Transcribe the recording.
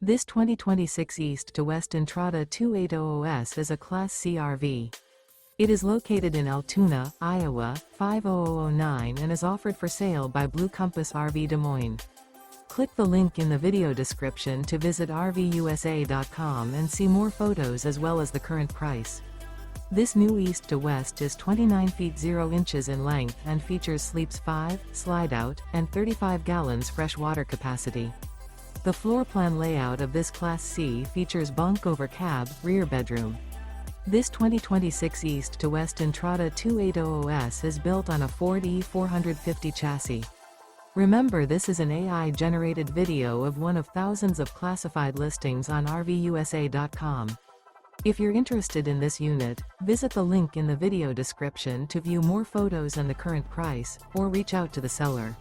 This 2026 East to West Entrada 2800S is a Class C RV. It is located in Altoona, Iowa, 50009 and is offered for sale by Blue Compass RV Des Moines. Click the link in the video description to visit RVUSA.com and see more photos as well as the current price. This new East to West is 29 feet 0 inches in length and features sleeps 5, Slideout, and 35 gallons fresh water capacity. The floor plan layout of this Class C features bunk over cab, rear bedroom. This 2026 East to West Entrada 2800S is built on a Ford E450 chassis. Remember, this is an AI-generated video of one of thousands of classified listings on RVUSA.com. If you're interested in this unit, visit the link in the video description to view more photos and the current price, or reach out to the seller.